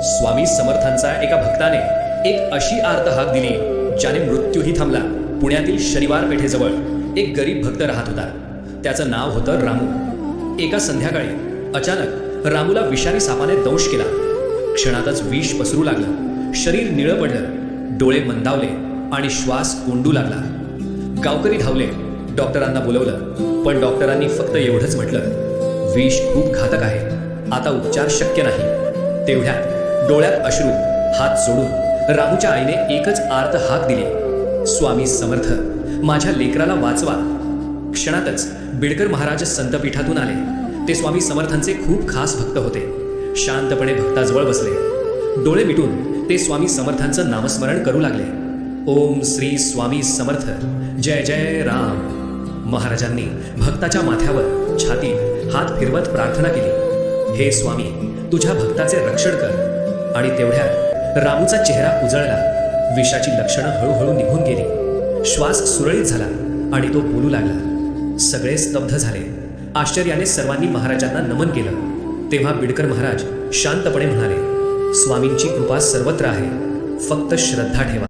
स्वामी समर्थांचा एका भक्ताने एक अशी आर्त हाक दिली ज्याने मृत्यूही थांबला। पुण्यातील शनिवार पेठेजवळ एक गरीब भक्त राहत होता। त्याचं नाव होतं रामू। एका संध्याकाळी अचानक रामूला विषारी सापाने दंश केला। क्षणातच विष पसरू लागलं, शरीर निळं पडलं, डोळे मंदावले आणि श्वास कोंडू लागला। गावकरी धावले, डॉक्टरांना बोलवलं, पण डॉक्टरांनी फक्त एवढंच म्हटलं, विष खूप घातक आहे, आता उपचार शक्य नाही। तेवढ्यात डोळ्यात अश्रू, हात जोडून रामूच्या आईने एकच आर्त हाक दिली, स्वामी समर्थ, माझ्या लेकराला वाचवा। क्षणातच बिडकर महाराज संतपीठातून आले। ते स्वामी समर्थांचे खूप खास भक्त होते। शांतपणे भक्ताजवळ बसले, डोळे मिटून ते स्वामी समर्थांचं नामस्मरण करू लागले। ओम श्री स्वामी समर्थ, जय जय राम। महाराजांनी भक्ताच्या माथ्यावर छातीत हात फिरवत प्रार्थना केली, हे स्वामी, तुझ्या भक्ताचे रक्षण कर। आणि तेवढ्यात रामूचा चेहरा उजळला, विषाची लक्षणं हळूहळू निघून गेली, श्वास सुरळीत झाला आणि तो बोलू लागला। सगळे स्तब्ध झाले। आश्चर्याने सर्वांनी महाराजांना नमन केलं। तेव्हा बिडकर महाराज शांतपणे म्हणाले, स्वामींची कृपा सर्वत्र आहे, फक्त श्रद्धा ठेवा।